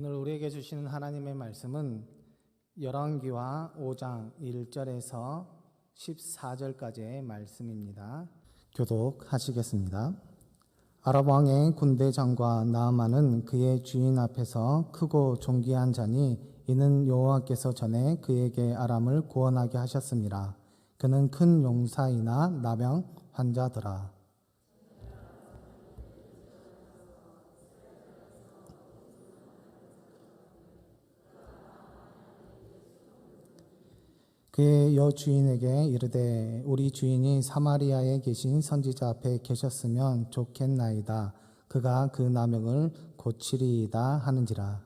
오늘 우리에게 주시는 하나님의 말씀은 열왕기와 5장 1절에서 14절까지의 말씀입니다. 교독하시겠습니다. 아람 왕의 군대장과 나아만은 그의 주인 앞에서 크고 존귀한 자니 이는 여호와께서 전에 그에게 아람을 구원하게 하셨습니다. 그는 큰 용사이나 나병 환자더라. 그의 여주인에게 이르되 우리 주인이 사마리아에 계신 선지자 앞에 계셨으면 좋겠나이다. 그가 그 나병을 고치리이다 하는지라.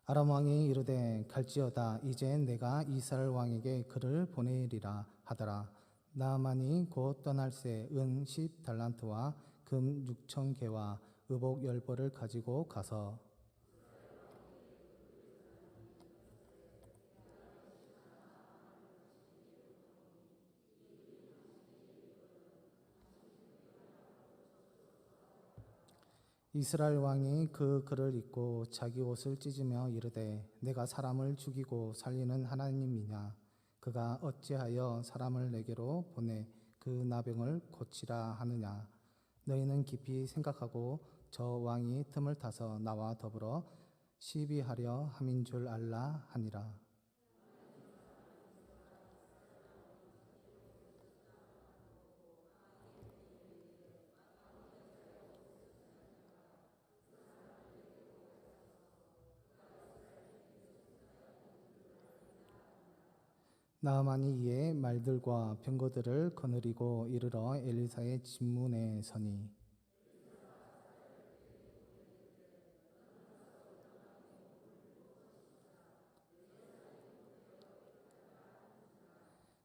아람 왕이 이르되 갈지어다. 이제 내가 이스라엘 왕에게 그를 보내리라 하더라. 나아만이 곧 떠날새 은 10달란트와 금 6,000개와 의복 10벌을 가지고 가서 이스라엘 왕이 그 글을 읽고 자기 옷을 찢으며 이르되 내가 사람을 죽이고 살리는 하나님이냐. 그가 어찌하여 사람을 내게로 보내 그 나병을 고치라 하느냐. 너희는 깊이 생각하고 저 왕이 틈을 타서 나와 더불어 시비하려 함인 줄 알라 하니라. 나아만이 이에 말들과 병거들을 거느리고 이르러 엘리사의 집문에 서니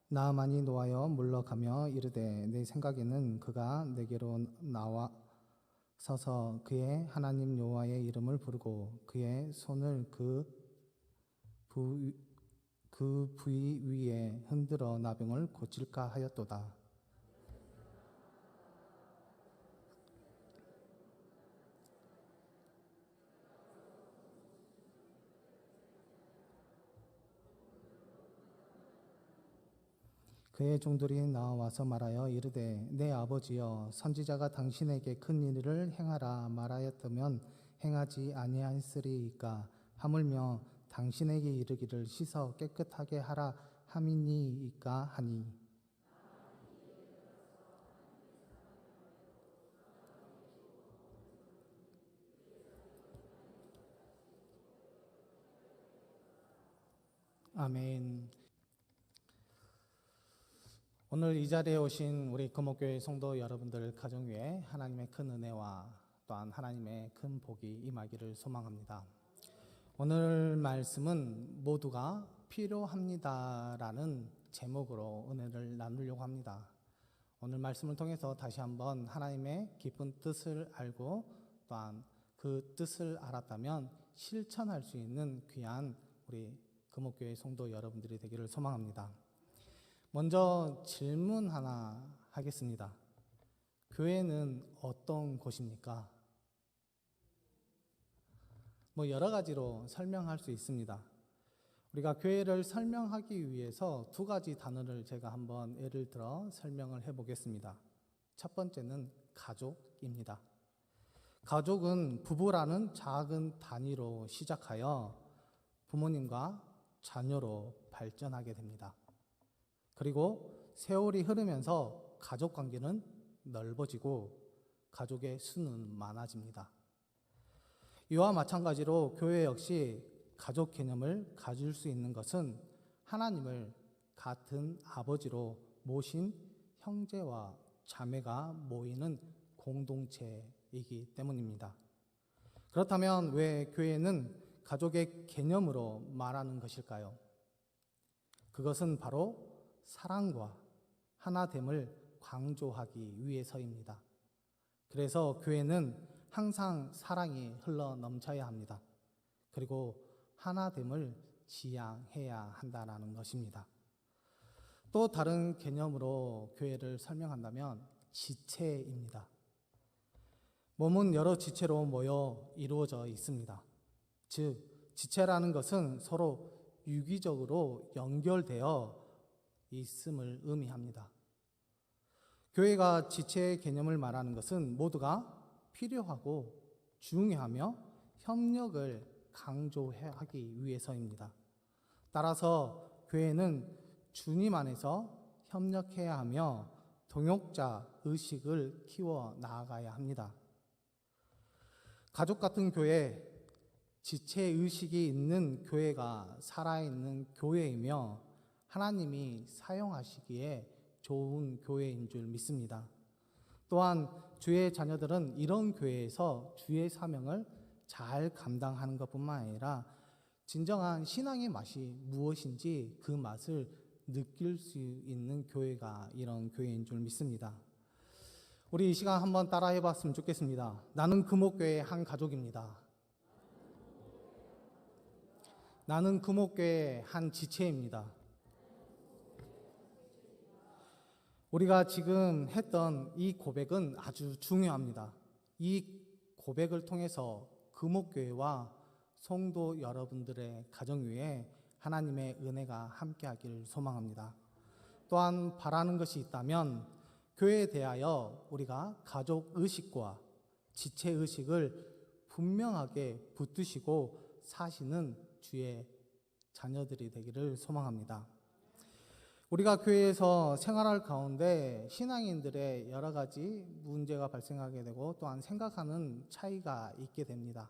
나아만이 노하여 물러가며 이르되 내 생각에는 그가 내게로 나와 서서 그의 하나님 여호와의 이름을 부르고 그의 손을 부, 그 부위 위에 흔들어 나병을 고칠까 하였도다. 그의 종들이 나와서 말하여 이르되 내 아버지여 선지자가 당신에게 큰 일을 행하라 말하였다면 행하지 아니하였으리이까. 하물며 당신에게 이르기를 씻어 깨끗하게 하라 함이니이까 하니 아멘. 오늘 이 자리에 오신 우리 금옥교회 성도 여러분들 가정 위에 하나님의 큰 은혜와 또한 하나님의 큰 복이 임하기를 소망합니다. 오늘 말씀은 모두가 필요합니다라는 제목으로 은혜를 나누려고 합니다. 오늘 말씀을 통해서 다시 한번 하나님의 깊은 뜻을 알고 또한 그 뜻을 알았다면 실천할 수 있는 귀한 우리 금옥교회 성도 여러분들이 되기를 소망합니다. 먼저 질문 하나 하겠습니다. 교회는 어떤 곳입니까? 여러 가지로 설명할 수 있습니다. 우리가 교회를 설명하기 위해서 두 가지 단어를 제가 한번 예를 들어 설명을 해보겠습니다. 첫 번째는 가족입니다. 가족은 부부라는 작은 단위로 시작하여 부모님과 자녀로 발전하게 됩니다. 그리고 세월이 흐르면서 가족 관계는 넓어지고 가족의 수는 많아집니다. 이와 마찬가지로 교회 역시 가족 개념을 가질 수 있는 것은 하나님을 같은 아버지로 모신 형제와 자매가 모이는 공동체이기 때문입니다. 그렇다면 왜 교회는 가족의 개념으로 말하는 것일까요? 그것은 바로 사랑과 하나됨을 강조하기 위해서입니다. 그래서 교회는 항상 사랑이 흘러 넘쳐야 합니다. 그리고 하나됨을 지향해야 한다는 것입니다. 또 다른 개념으로 교회를 설명한다면 지체입니다. 몸은 여러 지체로 모여 이루어져 있습니다. 즉, 지체라는 것은 서로 유기적으로 연결되어 있음을 의미합니다. 교회가 지체의 개념을 말하는 것은 모두가 필요하고 중요하며 협력을 강조하기 위해서입니다. 따라서 교회는 주님 안에서 협력해야 하며 동역자 의식을 키워 나아가야 합니다. 가족 같은 교회, 지체 의식이 있는 교회가 살아있는 교회이며 하나님이 사용하시기에 좋은 교회인 줄 믿습니다. 또한 주의 자녀들은 이런 교회에서 주의 사명을 잘 감당하는 것뿐만 아니라 진정한 신앙의 맛이 무엇인지 그 맛을 느낄 수 있는 교회가 이런 교회인 줄 믿습니다. 우리 이 시간 한번 따라해 봤으면 좋겠습니다. 나는 금옥교회의 한 가족입니다. 나는 금옥교회의 한 지체입니다. 우리가 지금 했던 이 고백은 아주 중요합니다. 이 고백을 통해서 금옥교회와 성도 여러분들의 가정 위에 하나님의 은혜가 함께하기를 소망합니다. 또한 바라는 것이 있다면 교회에 대하여 우리가 가족 의식과 지체 의식을 분명하게 붙드시고 사시는 주의 자녀들이 되기를 소망합니다. 우리가 교회에서 생활할 가운데 신앙인들의 여러 가지 문제가 발생하게 되고 또한 생각하는 차이가 있게 됩니다.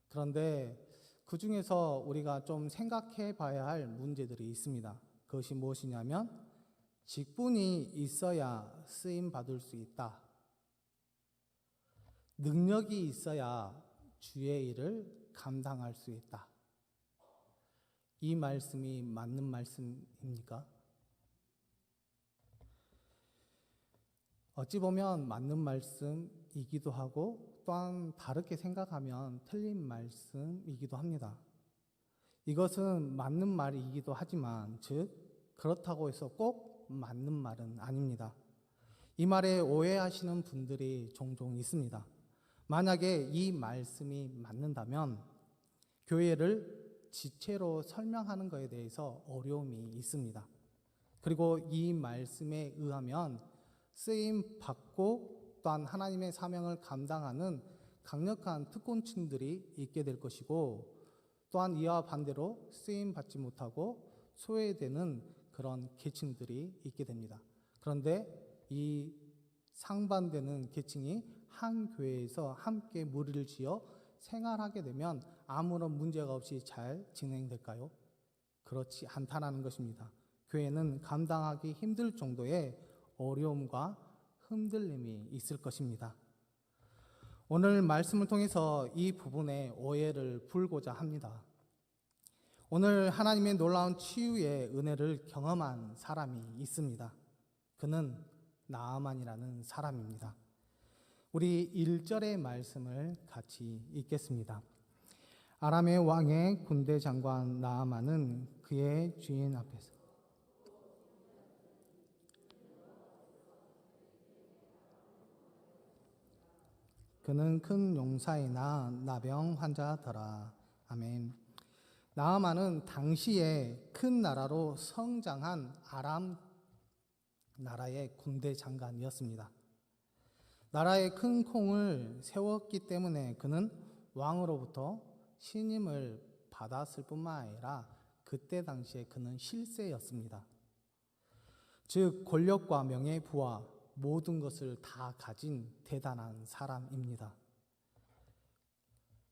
그런데 그 중에서 우리가 좀 생각해 봐야 할 문제들이 있습니다. 그것이 무엇이냐면 직분이 있어야 쓰임 받을 수 있다. 능력이 있어야 주의 일을 감당할 수 있다. 이 말씀이 맞는 말씀입니까? 어찌 보면 맞는 말씀이기도 하고 또한 다르게 생각하면 틀린 말씀이기도 합니다. 이것은 맞는 말이기도 하지만 즉 그렇다고 해서 꼭 맞는 말은 아닙니다. 이 말에 오해하시는 분들이 종종 있습니다. 만약에 이 말씀이 맞는다면 교회를 지체로 설명하는 것에 대해서 어려움이 있습니다. 그리고 이 말씀에 의하면 쓰임 받고 또한 하나님의 사명을 감당하는 강력한 특권층들이 있게 될 것이고 또한 이와 반대로 쓰임 받지 못하고 소외되는 그런 계층들이 있게 됩니다. 그런데 이 상반되는 계층이 한 교회에서 함께 무리를 지어 생활하게 되면 아무런 문제가 없이 잘 진행될까요? 그렇지 않다는 것입니다. 교회는 감당하기 힘들 정도의 어려움과 흔들림이 있을 것입니다. 오늘 말씀을 통해서 이 부분의 오해를 풀고자 합니다. 오늘 하나님의 놀라운 치유의 은혜를 경험한 사람이 있습니다. 그는 나아만이라는 사람입니다. 우리 1절의 말씀을 같이 읽겠습니다. 아람의 왕의 군대 장관 나아만은 그의 주인 앞에서 그는 큰 용사이나 나병 환자더라. 아멘. 나아만은 당시에 큰 나라로 성장한 아람 나라의 군대 장관이었습니다. 나라에 큰 공을 세웠기 때문에 그는 왕으로부터 신임을 받았을 뿐만 아니라 그때 당시에 그는 실세였습니다. 즉 권력과 명예, 부와 모든 것을 다 가진 대단한 사람입니다.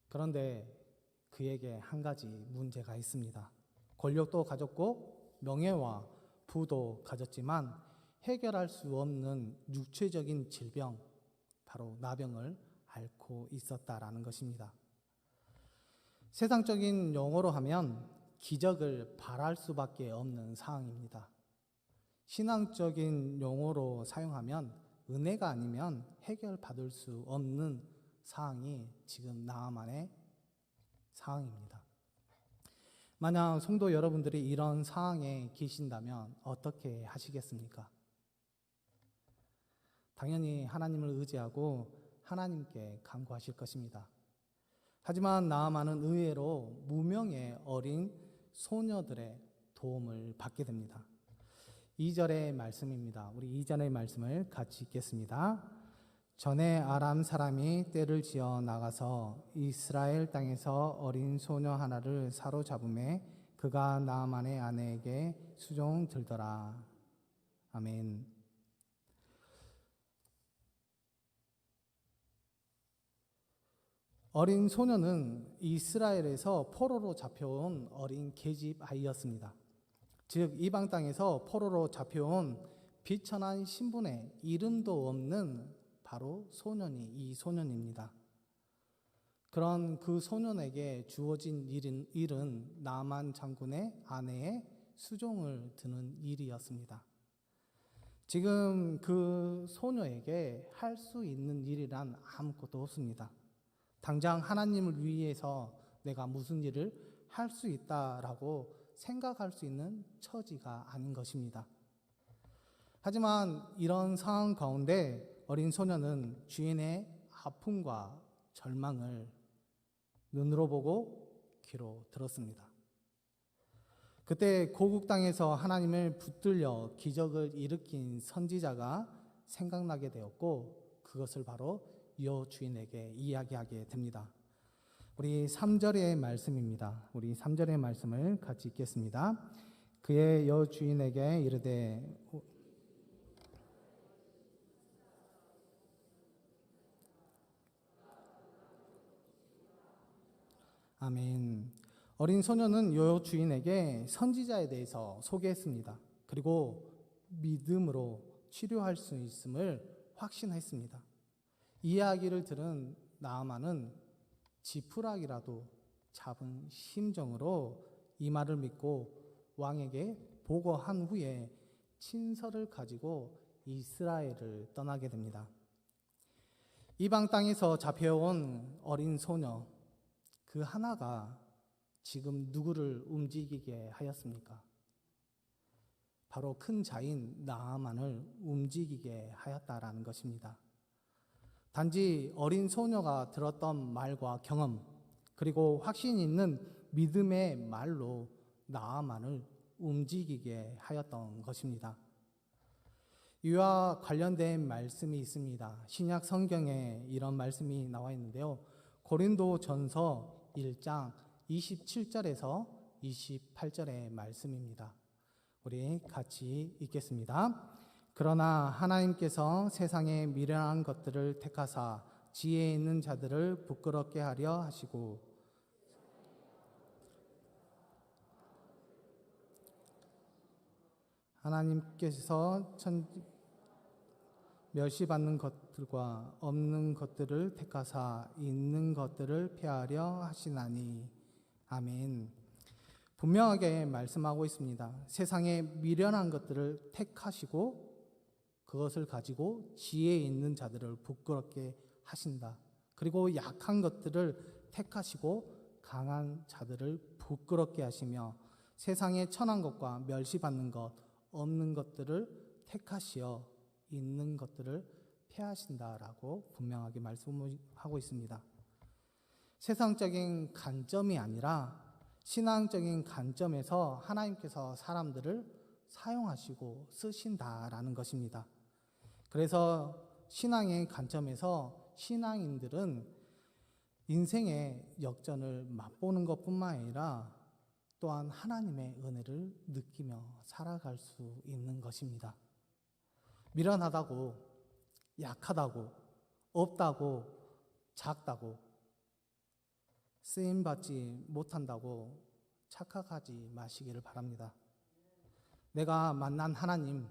그런데 그에게 한 가지 문제가 있습니다. 권력도 가졌고 명예와 부도 가졌지만 해결할 수 없는 육체적인 질병, 바로 나병을 앓고 있었다라는 것입니다. 세상적인 용어로 하면 기적을 바랄 수밖에 없는 상황입니다. 신앙적인 용어로 사용하면 은혜가 아니면 해결받을 수 없는 상황이 지금 나아만의 상황입니다. 만약 성도 여러분들이 이런 상황에 계신다면 어떻게 하시겠습니까? 당연히 하나님을 의지하고 하나님께 간구하실 것입니다. 하지만 나아만은 의외로 무명의 어린 소녀들의 도움을 받게 됩니다. 2절의 말씀입니다. 우리 2절의 말씀을 같이 읽겠습니다. 전에 아람 사람이 떼를 지어 나가서 이스라엘 땅에서 어린 소녀 하나를 사로잡음에 그가 나아만의 아내에게 수종 들더라. 아멘. 어린 소녀는 이스라엘에서 포로로 잡혀온 어린 계집 아이였습니다. 즉 이방 땅에서 포로로 잡혀온 비천한 신분의 이름도 없는 바로 소년이 이 소년입니다. 그런 그 소년에게 주어진 일은 나만 장군의 아내의 수종을 드는 일이었습니다. 지금 그 소녀에게 할 수 있는 일이란 아무것도 없습니다. 당장 하나님을 위해서 내가 무슨 일을 할 수 있다라고 생각할 수 있는 처지가 아닌 것입니다. 하지만 이런 상황 가운데 어린 소녀는 주인의 아픔과 절망을 눈으로 보고 귀로 들었습니다. 그때 고국 땅에서 하나님을 붙들려 기적을 일으킨 선지자가 생각나게 되었고 그것을 바로 여주인에게 이야기하게 됩니다. 우리 3절의 말씀입니다. 우리 3절의 말씀을 같이 읽겠습니다. 그의 여주인에게 이르되 아멘. 어린 소녀는 여주인에게 선지자에 대해서 소개했습니다. 그리고 믿음으로 치료할 수 있음을 확신했습니다. 이야기를 들은 나아만은 지푸라기라도 잡은 심정으로 이 말을 믿고 왕에게 보고한 후에 친서를 가지고 이스라엘을 떠나게 됩니다. 이방 땅에서 잡혀온 어린 소녀 그 하나가 지금 누구를 움직이게 하였습니까? 바로 큰 자인 나아만을 움직이게 하였다라는 것입니다. 단지 어린 소녀가 들었던 말과 경험 그리고 확신 있는 믿음의 말로 나아만을 움직이게 하였던 것입니다. 이와 관련된 말씀이 있습니다. 신약 성경에 이런 말씀이 나와 있는데요. 고린도전서 1장 27절에서 28절의 말씀입니다. 우리 같이 읽겠습니다. 그러나 하나님께서 세상의 미련한 것들을 택하사 지혜 있는 자들을 부끄럽게 하려 하시고 하나님께서 멸시받는 것들과 없는 것들을 택하사 있는 것들을 폐하려 하시나니 아멘. 분명하게 말씀하고 있습니다. 세상의 미련한 것들을 택하시고 그것을 가지고 지혜 있는 자들을 부끄럽게 하신다. 그리고 약한 것들을 택하시고 강한 자들을 부끄럽게 하시며 세상에 천한 것과 멸시받는 것, 없는 것들을 택하시어 있는 것들을 폐하신다라고 분명하게 말씀하고 있습니다. 세상적인 관점이 아니라 신앙적인 관점에서 하나님께서 사람들을 사용하시고 쓰신다라는 것입니다. 그래서 신앙의 관점에서 신앙인들은 인생의 역전을 맛보는 것뿐만 아니라 또한 하나님의 은혜를 느끼며 살아갈 수 있는 것입니다. 미련하다고, 약하다고, 없다고, 작다고, 쓰임받지 못한다고 착각하지 마시기를 바랍니다. 내가 만난 하나님,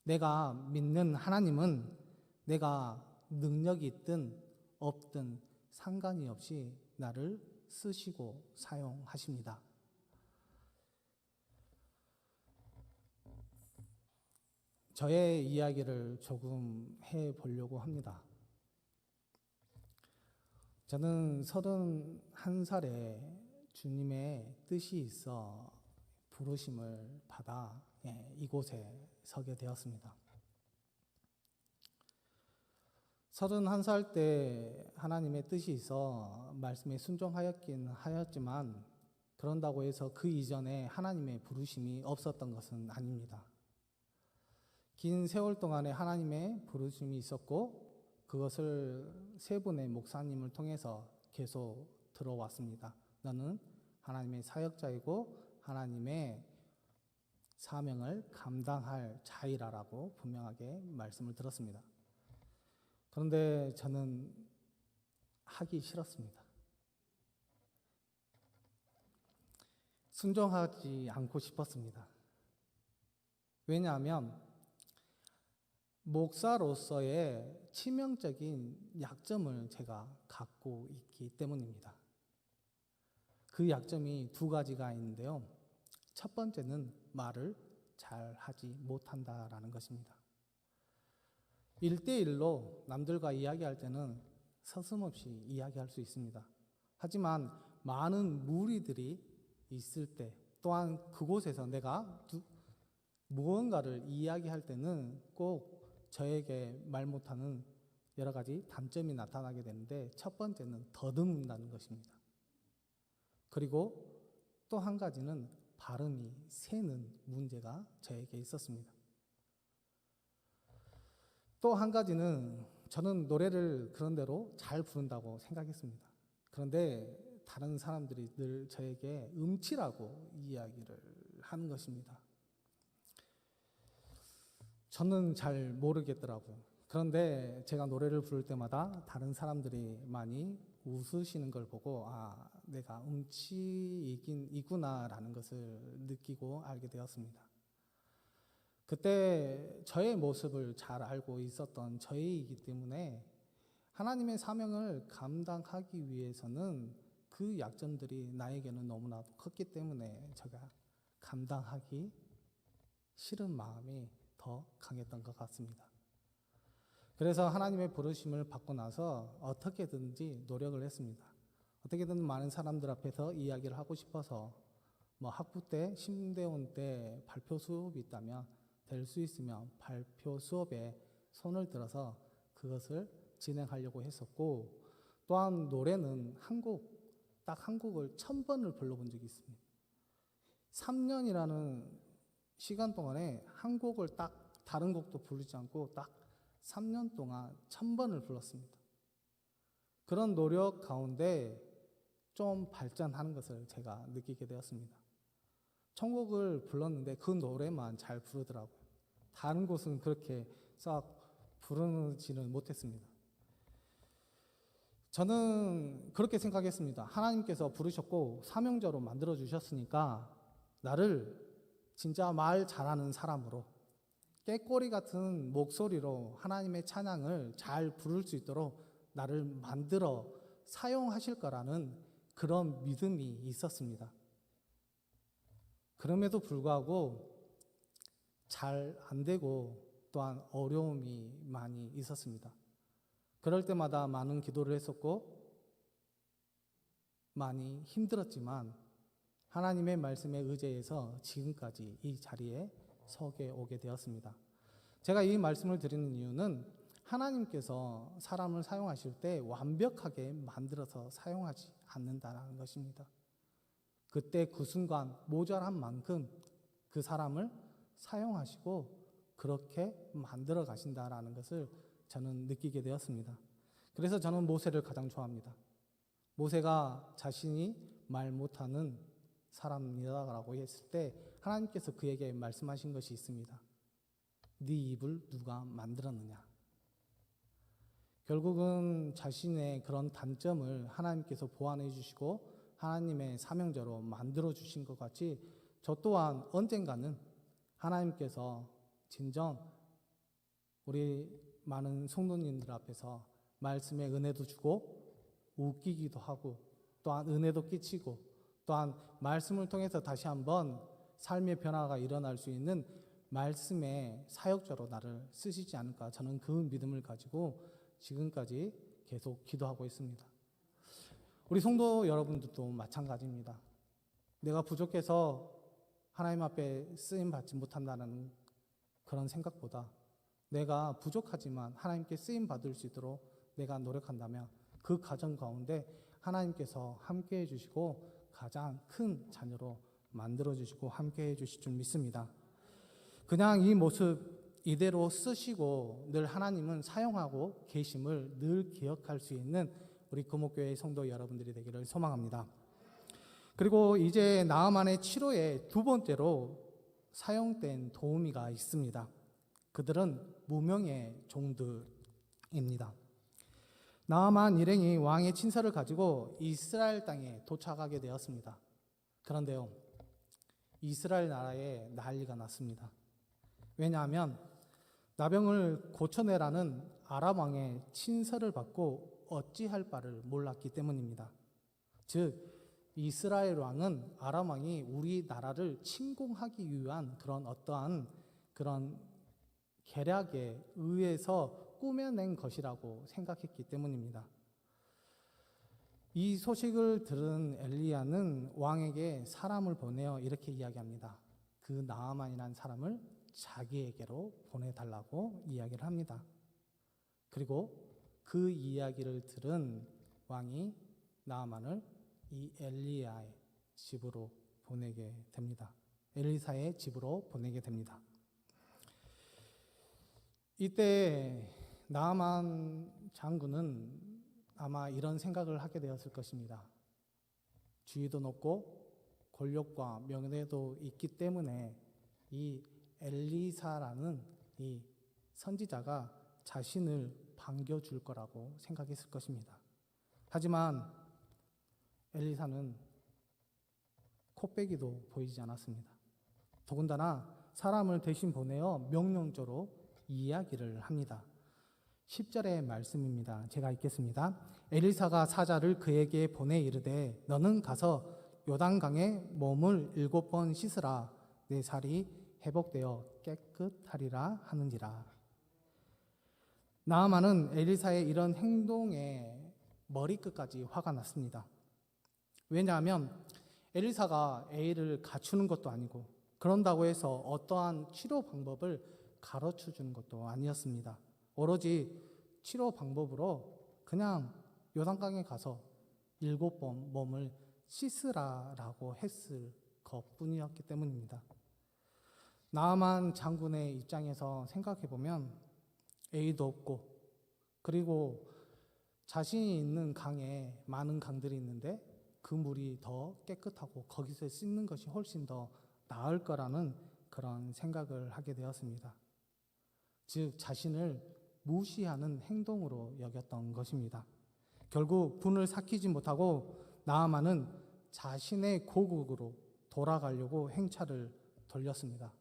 내가 믿는 하나님은 내가 능력이 있든 없든 상관이 없이 나를 쓰시고 사용하십니다. 저의 이야기를 조금 해보려고 합니다. 저는 31살에 주님의 뜻이 있어 부르심을 받아 이곳에 서게 되었습니다. 31살 때 하나님의 뜻이 있어 말씀에 순종하였긴 하였지만 그런다고 해서 그 이전에 하나님의 부르심이 없었던 것은 아닙니다. 긴 세월 동안에 하나님의 부르심이 있었고 그것을 세 분의 목사님을 통해서 계속 들어왔습니다. 너는 하나님의 사역자이고 하나님의 사명을 감당할 자이라라고 분명하게 말씀을 들었습니다. 그런데 저는 하기 싫었습니다. 순종하지 않고 싶었습니다. 왜냐하면 목사로서의 치명적인 약점을 제가 갖고 있기 때문입니다. 그 약점이 두 가지가 있는데요. 첫 번째는 말을 잘 하지 못한다라는 것입니다. 1대1로 남들과 이야기할 때는 서슴없이 이야기할 수 있습니다. 하지만 많은 무리들이 있을 때 또한 그곳에서 내가 무언가를 이야기할 때는 꼭 저에게 말 못하는 여러 가지 단점이 나타나게 되는데 첫 번째는 더듬는다는 것입니다. 그리고 또 한 가지는 발음이 새는 문제가 저에게 있었습니다. 또 한 가지는 저는 노래를 그런대로 잘 부른다고 생각했습니다. 그런데 다른 사람들이 늘 저에게 음치라고 이야기를 하는 것입니다. 저는 잘 모르겠더라고요. 그런데 제가 노래를 부를 때마다 다른 사람들이 많이 웃으시는 걸 보고 내가 음치이구나라는 것을 느끼고 알게 되었습니다. 그때 저의 모습을 잘 알고 있었던 저이기 때문에 하나님의 사명을 감당하기 위해서는 그 약점들이 나에게는 너무나도 컸기 때문에 제가 감당하기 싫은 마음이 더 강했던 것 같습니다. 그래서 하나님의 부르심을 받고 나서 어떻게든지 노력을 했습니다. 어떻게든 많은 사람들 앞에서 이야기를 하고 싶어서 학부 때, 신대원 때 발표 수업이 있다면 될 수 있으면 발표 수업에 손을 들어서 그것을 진행하려고 했었고 또한 노래는 딱 한 곡을 1000번을 불러본 적이 있습니다. 3년이라는 시간 동안에 한 곡을 딱 다른 곡도 부르지 않고 딱 3년 동안 1000번을 불렀습니다. 그런 노력 가운데 좀 발전하는 것을 제가 느끼게 되었습니다. 천곡을 불렀는데 그 노래만 잘 부르더라고요. 다른 곳은 그렇게 싹 부르지는 못했습니다. 저는 그렇게 생각했습니다. 하나님께서 부르셨고 사명자로 만들어 주셨으니까 나를 진짜 말 잘하는 사람으로 꾀꼬리 같은 목소리로 하나님의 찬양을 잘 부를 수 있도록 나를 만들어 사용하실 거라는 그런 믿음이 있었습니다. 그럼에도 불구하고 잘 안 되고 또한 어려움이 많이 있었습니다. 그럴 때마다 많은 기도를 했었고 많이 힘들었지만 하나님의 말씀에 의지해서 지금까지 이 자리에 서게 오게 되었습니다. 제가 이 말씀을 드리는 이유는 하나님께서 사람을 사용하실 때 완벽하게 만들어서 사용하지 않는다는 것입니다. 그때 그 순간 모자란 만큼 그 사람을 사용하시고 그렇게 만들어 가신다라는 것을 저는 느끼게 되었습니다. 그래서 저는 모세를 가장 좋아합니다. 모세가 자신이 말 못하는 사람이라고 했을 때 하나님께서 그에게 말씀하신 것이 있습니다. 네 입을 누가 만들었느냐? 결국은 자신의 그런 단점을 하나님께서 보완해 주시고 하나님의 사명자로 만들어 주신 것 같이 저 또한 언젠가는 하나님께서 진정 우리 많은 성도님들 앞에서 말씀의 은혜도 주고 웃기기도 하고 또한 은혜도 끼치고 또한 말씀을 통해서 다시 한번 삶의 변화가 일어날 수 있는 말씀의 사역자로 나를 쓰시지 않을까 저는 그 믿음을 가지고 지금까지 계속 기도하고 있습니다. 우리 성도 여러분들도 마찬가지입니다. 내가 부족해서 하나님 앞에 쓰임 받지 못한다는 그런 생각보다 내가 부족하지만 하나님께 쓰임 받을 수 있도록 내가 노력한다면 그 과정 가운데 하나님께서 함께해 주시고 가장 큰 자녀로 만들어 주시고 함께해 주실 줄 믿습니다. 그냥 이 모습 이대로 쓰시고 늘 하나님은 사용하고 계심을 늘 기억할 수 있는 우리 금옥교회 성도 여러분들이 되기를 소망합니다. 그리고 이제 나아만의 치료의 두 번째로 사용된 도우미가 있습니다. 그들은 무명의 종들입니다. 나아만 일행이 왕의 친서를 가지고 이스라엘 땅에 도착하게 되었습니다. 그런데요, 이스라엘 나라에 난리가 났습니다. 왜냐하면 나병을 고쳐내라는 아람 왕의 친서를 받고 어찌할 바를 몰랐기 때문입니다. 즉 이스라엘 왕은 아람 왕이 우리 나라를 침공하기 위한 그런 어떠한 그런 계략에 의해서 꾸며낸 것이라고 생각했기 때문입니다. 이 소식을 들은 엘리야는 왕에게 사람을 보내어 이렇게 이야기합니다. 그 나아만이라는 사람을 자기에게로 보내달라고 이야기를 합니다. 그리고 그 이야기를 들은 왕이 나아만을 이 엘리야의 집으로 보내게 됩니다. 엘리사의 집으로 보내게 됩니다. 이때 나아만 장군은 아마 이런 생각을 하게 되었을 것입니다. 지위도 높고 권력과 명예도 있기 때문에 이 엘리사라는 이 선지자가 자신을 반겨줄 거라고 생각했을 것입니다. 하지만 엘리사는 코빼기도 보이지 않았습니다. 더군다나 사람을 대신 보내어 명령조로 이야기를 합니다. 10절의 말씀입니다. 제가 읽겠습니다. 엘리사가 사자를 그에게 보내 이르되 너는 가서 요단강에 몸을 7번 씻으라 내 살이 회복되어 깨끗하리라 하는지라. 나아만은 엘리사의 이런 행동에 머리끝까지 화가 났습니다. 왜냐하면 엘리사가 애를 갖추는 것도 아니고 그런다고 해서 어떠한 치료 방법을 가르쳐 주는 것도 아니었습니다. 오로지 치료 방법으로 그냥 요단강에 가서 7번 몸을 씻으라라고 했을 것뿐이었기 때문입니다. 나아만 장군의 입장에서 생각해보면 애도 없고 그리고 자신이 있는 강에 많은 강들이 있는데 그 물이 더 깨끗하고 거기서 씻는 것이 훨씬 더 나을 거라는 그런 생각을 하게 되었습니다. 즉 자신을 무시하는 행동으로 여겼던 것입니다. 결국 분을 삭히지 못하고 나아만은 자신의 고국으로 돌아가려고 행차를 돌렸습니다.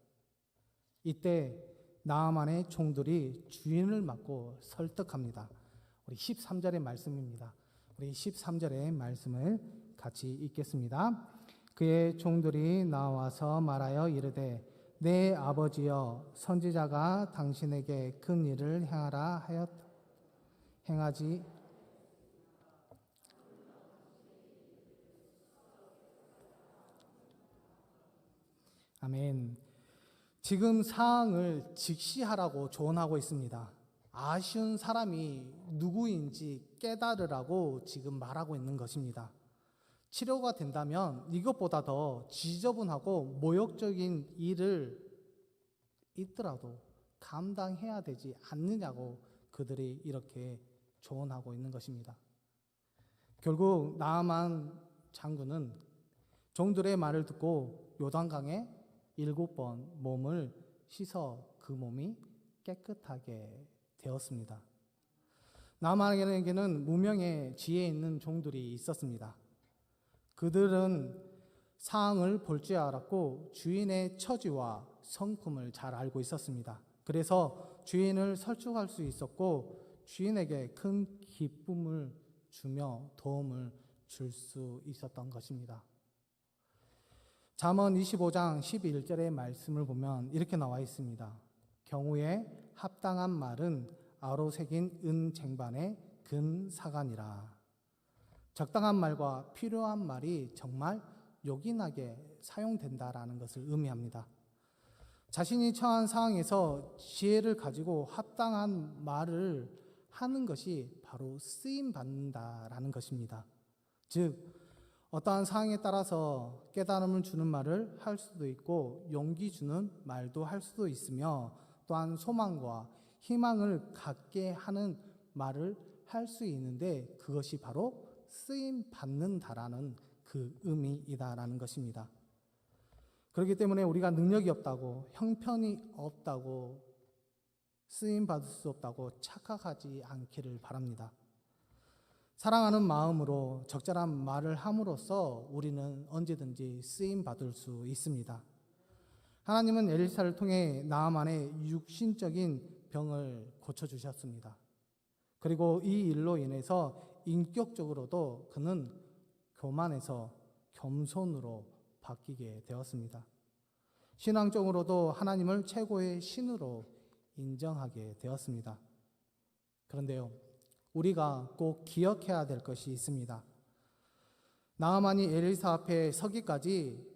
이때 나아만의 종들이 주인을 맞고 설득합니다. 우리 13절의 말씀입니다. 우리 13절의 말씀을 같이 읽겠습니다. 그의 종들이 나와서 말하여 이르되 내 아버지여 선지자가 당신에게 큰 일을 행하라 하였다. 행하지 아멘. 지금 사항을 직시하라고 조언하고 있습니다. 아쉬운 사람이 누구인지 깨달으라고 지금 말하고 있는 것입니다. 치료가 된다면 이것보다 더 지저분하고 모욕적인 일을 있더라도 감당해야 되지 않느냐고 그들이 이렇게 조언하고 있는 것입니다. 결국 나아만 장군은 종들의 말을 듣고 요단강에 7번 몸을 씻어 그 몸이 깨끗하게 되었습니다. 나아만에게는 무명의 지혜 있는 종들이 있었습니다. 그들은 사항을 볼 줄 알았고 주인의 처지와 성품을 잘 알고 있었습니다. 그래서 주인을 설득할 수 있었고 주인에게 큰 기쁨을 주며 도움을 줄 수 있었던 것입니다. 잠언 25장 11절의 말씀을 보면 이렇게 나와 있습니다. 경우에 합당한 말은 아로 새긴 은 쟁반의 근 사간이라. 적당한 말과 필요한 말이 정말 요긴하게 사용된다라는 것을 의미합니다. 자신이 처한 상황에서 지혜를 가지고 합당한 말을 하는 것이 바로 쓰임 받는다라는 것입니다. 즉, 어떠한 상황에 따라서 깨달음을 주는 말을 할 수도 있고 용기 주는 말도 할 수도 있으며, 또한 소망과 희망을 갖게 하는 말을 할 수 있는데, 그것이 바로 쓰임 받는다라는 그 의미이다라는 것입니다. 그렇기 때문에 우리가 능력이 없다고, 형편이 없다고, 쓰임 받을 수 없다고 착각하지 않기를 바랍니다. 사랑하는 마음으로 적절한 말을 함으로써 우리는 언제든지 쓰임 받을 수 있습니다. 하나님은 엘리사를 통해 나아만의 육신적인 병을 고쳐주셨습니다. 그리고 이 일로 인해서 인격적으로도 그는 교만에서 겸손으로 바뀌게 되었습니다. 신앙적으로도 하나님을 최고의 신으로 인정하게 되었습니다. 그런데요, 우리가 꼭 기억해야 될 것이 있습니다. 나아만이 엘리사 앞에 서기까지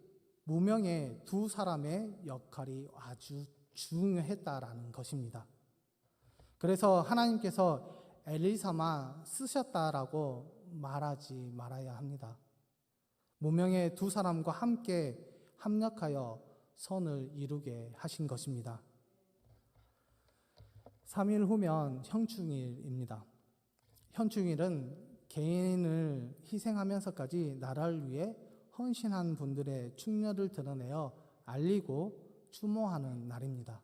무명의 두 사람의 역할이 아주 중요했다라는 것입니다. 그래서 하나님께서 엘리사만 쓰셨다라고 말하지 말아야 합니다. 무명의 두 사람과 함께 합력하여 선을 이루게 하신 것입니다. 3일 후면 형충일입니다. 현충일은 개인을 희생하면서까지 나라를 위해 헌신한 분들의 충렬을 드러내어 알리고 추모하는 날입니다.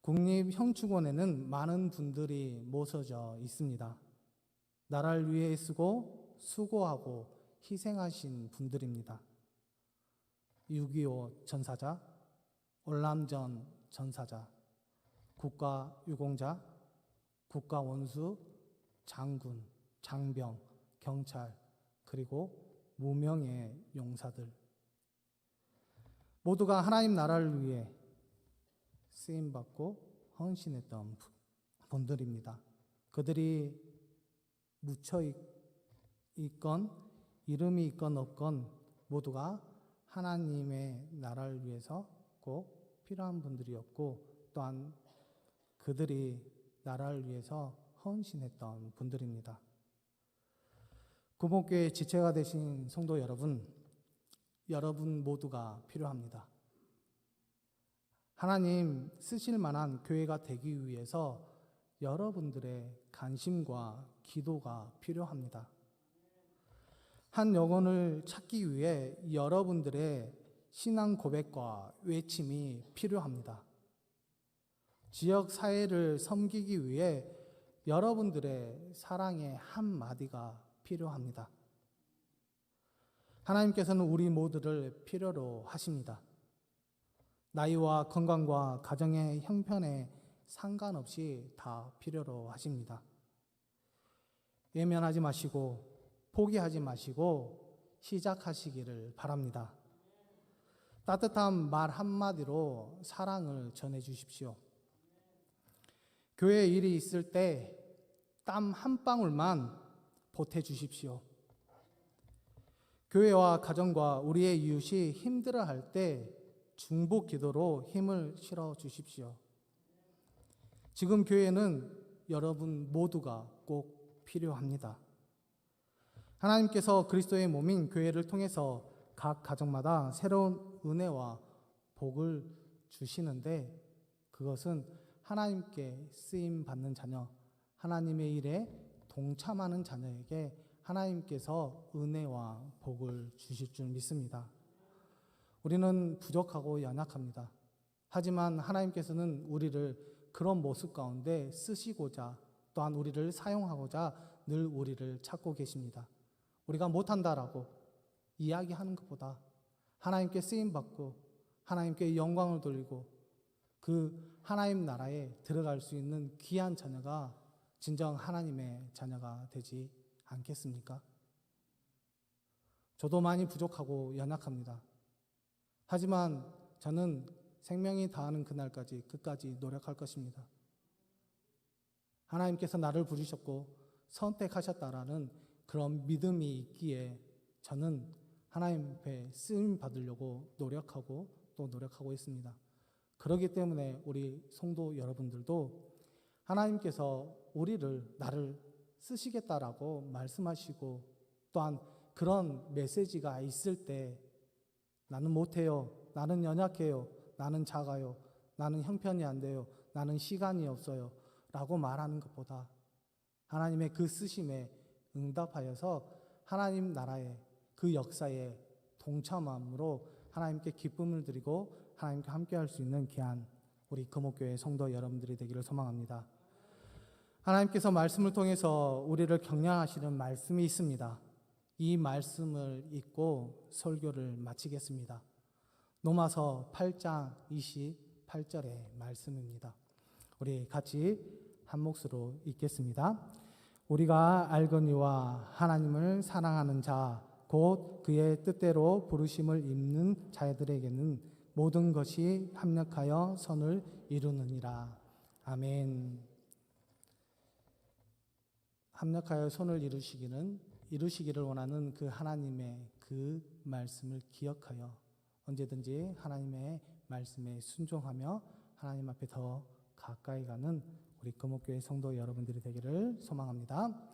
국립현충원에는 많은 분들이 모셔져 있습니다. 나라를 위해 쓰고 수고하고 희생하신 분들입니다. 6.25 전사자, 월남전 전사자, 국가유공자, 국가원수, 장군, 장병, 경찰, 그리고 무명의 용사들, 모두가 하나님 나라를 위해 쓰임받고 헌신했던 분들입니다. 그들이 묻혀 있건 이름이 있건 없건 모두가 하나님의 나라를 위해서 꼭 필요한 분들이었고, 또한 그들이 나라를 위해서 헌신했던 분들입니다. 구목교회 지체가 되신 성도 여러분, 여러분 모두가 필요합니다. 하나님 쓰실 만한 교회가 되기 위해서 여러분들의 관심과 기도가 필요합니다. 한 영혼을 찾기 위해 여러분들의 신앙 고백과 외침이 필요합니다. 지역 사회를 섬기기 위해 여러분들의 사랑의 한마디가 필요합니다. 하나님께서는 우리 모두를 필요로 하십니다. 나이와 건강과 가정의 형편에 상관없이 다 필요로 하십니다. 외면하지 마시고 포기하지 마시고 시작하시기를 바랍니다. 따뜻한 말 한마디로 사랑을 전해 주십시오. 교회 일이 있을 때 땀 한 방울만 보태 주십시오. 교회와 가정과 우리의 이웃이 힘들어할 때 중보 기도로 힘을 실어 주십시오. 지금 교회는 여러분 모두가 꼭 필요합니다. 하나님께서 그리스도의 몸인 교회를 통해서 각 가정마다 새로운 은혜와 복을 주시는데, 그것은 하나님께 쓰임 받는 자녀, 하나님의 일에 동참하는 자녀에게 하나님께서 은혜와 복을 주실 줄 믿습니다. 우리는 부족하고 연약합니다. 하지만 하나님께서는 우리를 그런 모습 가운데 쓰시고자, 또한 우리를 사용하고자 늘 우리를 찾고 계십니다. 우리가 못한다라고 이야기하는 것보다 하나님께 쓰임받고 하나님께 영광을 돌리고 그 하나님 나라에 들어갈 수 있는 귀한 자녀가 진정 하나님의 자녀가 되지 않겠습니까? 저도 많이 부족하고 연약합니다. 하지만 저는 생명이 다하는 그날까지 끝까지 노력할 것입니다. 하나님께서 나를 부르셨고 선택하셨다라는 그런 믿음이 있기에 저는 하나님 앞에 쓰임 받으려고 노력하고 있습니다. 그렇기 때문에 우리 성도 여러분들도 하나님께서 나를 쓰시겠다라고 말씀하시고 또한 그런 메시지가 있을 때 나는 못해요, 나는 연약해요, 나는 작아요, 나는 형편이 안 돼요, 나는 시간이 없어요 라고 말하는 것보다 하나님의 그 쓰심에 응답하여서 하나님 나라의 그 역사에 동참함으로 하나님께 기쁨을 드리고 하나님께 함께할 수 있는 귀한 우리 금옥교회 성도 여러분들이 되기를 소망합니다. 하나님께서 말씀을 통해서 우리를 격려하시는 말씀이 있습니다. 이 말씀을 읽고 설교를 마치겠습니다. 로마서 8장 28절의 말씀입니다. 우리 같이 한 몫으로 읽겠습니다. 우리가 알거니와 하나님을 사랑하는 자 곧 그의 뜻대로 부르심을 입는 자들에게는 모든 것이 합력하여 선을 이루느니라. 아멘. 합력하여 선을 이루시기를 원하는 그 하나님의 그 말씀을 기억하여 언제든지 하나님의 말씀에 순종하며 하나님 앞에 더 가까이 가는 우리 금옥교회 성도 여러분들이 되기를 소망합니다.